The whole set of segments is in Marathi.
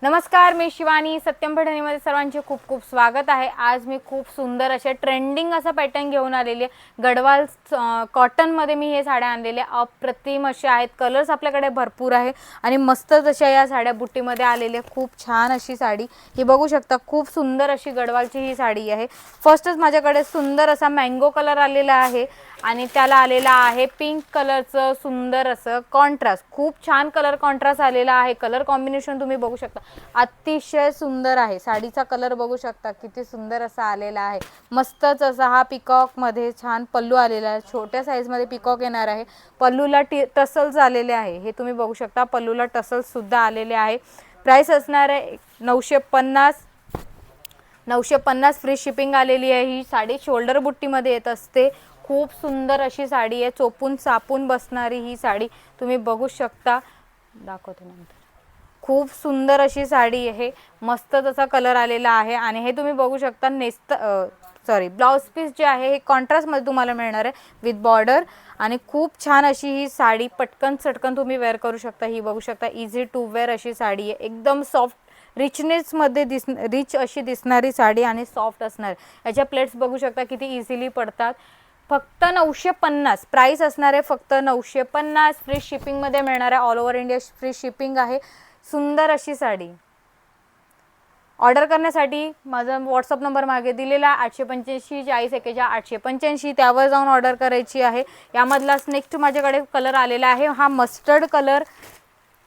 नमस्कार, मी शिवानी. सत्यम भटणीमध्ये सर्वांचे खूप खूप स्वागत आहे. आज मी खूप सुंदर असे ट्रेंडिंग असा पॅटर्न घेऊन आलेली आहे. गडवाल कॉटनमध्ये मी हे साड्या आणलेल्या अप्रतिम अशा आहेत. कलर्स आपल्याकडे भरपूर आहे आणि मस्त अशा या साड्या बुट्टीमध्ये आलेल्या. खूप छान अशी साडी ही बघू शकता. खूप सुंदर अशी गडवालची ही साडी आहे. फर्स्टच माझ्याकडे सुंदर असा मँगो कलर आलेला आहे आणि त्याला आलेला आहे पिंक कलरचं सुंदर असं कॉन्ट्रास्ट. खूप छान कलर कॉन्ट्रास्ट आलेला आहे. कलर कॉम्बिनेशन तुम्ही बघू शकता, अतिशय सुंदर आहे. साडीचा कलर बघू शकता किती सुंदर असा आलेला आहे. मस्तच असा हा पिकॉक मध्ये छान पल्लू आलेला आहे. छोट्या साईज मध्ये पिकॉक येणार आहे. पल्लूला टसल्स आलेले आहे, हे तुम्ही बघू शकता. पल्लूला टसल्स सुद्धा आलेले आहे. प्राइस असणार आहे 950 फ्री शिपिंग आलेली आहे. ही साडी शोल्डर बुट्टीमध्ये येत असते. खूप सुंदर अशी साडी आहे. चोपून चापून बसणारी ही साडी तुम्ही बघू शकता. दाखवते नंतर. खूप सुंदर अशी साडी आहे. मस्त तसा कलर आलेला आहे आणि हे तुम्ही बघू शकता. ब्लाउज पीस जे आहे हे कॉन्ट्रास्ट मध्ये तुम्हाला मिळणार आहे विथ बॉर्डर आणि खूप छान अशी ही साडी पटकन चटकन तुम्ही वेअर करू शकता. ही बघू शकता इझी टू वेअर अशी साडी आहे. एकदम सॉफ्ट रिचनेस मध्ये रिच अशी दिसणारी साडी आणि सॉफ्ट असणार. याच्या प्लेट्स बघू शकता किती इझिली पडतात. फक्त 950 प्राइस असणार आहे. फक्त 950 फ्री शिपिंग मध्ये मिळणार आहे. All over India free shipping आहे. सुंदर अशी साडी ऑर्डर करण्यासाठी माझा व्हॉट्सअप नंबर मागे दिलेला 885 40 41 885 त्यावर जाऊन ऑर्डर करायची आहे. यामधलाच नेक्स्ट माझ्याकडे कलर आलेला आहे. हा मस्टर्ड कलर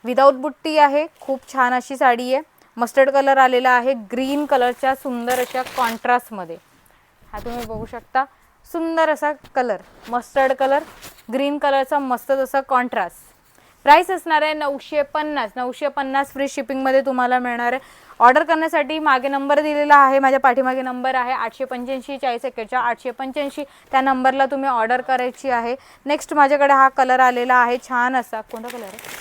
विदाउट बुट्टी आहे. खूप छान अशी साडी आहे. मस्टर्ड कलर आलेला आहे ग्रीन कलरच्या सुंदर अशा कॉन्ट्रास्टमध्ये. हा तुम्ही बघू शकता. सुंदर असा कलर मस्टर्ड कलर ग्रीन कलरचा मस्त असा कॉन्ट्रास्ट. प्राइस असणार आहे 950 फ्री शिपिंगमध्ये तुम्हाला मिळणार आहे. ऑर्डर करण्यासाठी मागे नंबर दिलेला आहे, माझ्या पाठीमागे नंबर आहे 885 40 41 885. त्या नंबरला तुम्ही ऑर्डर करायची आहे. नेक्स्ट माझ्याकडे हा कलर आलेला आहे छान असा. कोणता कलर आहे?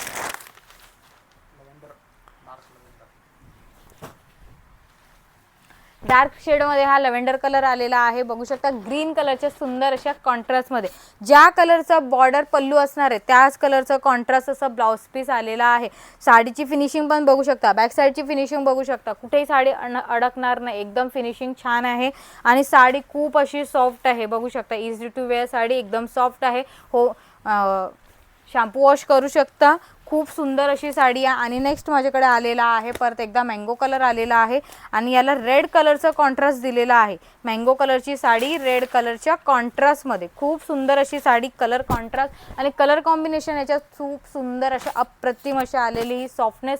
डार्क शेडमध्ये हा लव्हेंडर कलर आलेला आहे. बघू शकता ग्रीन कलरच्या सुंदर अशा कॉन्ट्रास्टमध्ये. ज्या कलरचा बॉर्डर पल्लू असणार आहे त्याच कलरचा कॉन्ट्रास्ट असा ब्लाउज पीस आलेला आहे. साडीची फिनिशिंग पण बघू शकता. बॅक साईडची फिनिशिंग बघू शकता. कुठेही साडी अडकणार नाही. एकदम फिनिशिंग छान आहे आणि साडी खूप अशी सॉफ्ट आहे. बघू शकता इझी टू वेअर साडी एकदम सॉफ्ट आहे. हो, शॅम्पू वॉश करू शकता. खूप सुंदर अशी साडी आहे. आणि नेक्स्ट माझ्याकडे आलेला आहे परत एकदा मँगो कलर आलेला आहे आणि याला रेड कलरचा कॉन्ट्रास्ट दिलेला आहे. मँगो कलरची साडी रेड कलरच्या कॉन्ट्रास्टमध्ये. खूप सुंदर अशी साडी. कलर कॉन्ट्रास्ट आणि कलर कॉम्बिनेशन याच्यात खूप सुंदर अशा अप्रतिम अशी आलेली ही सॉफ्टनेस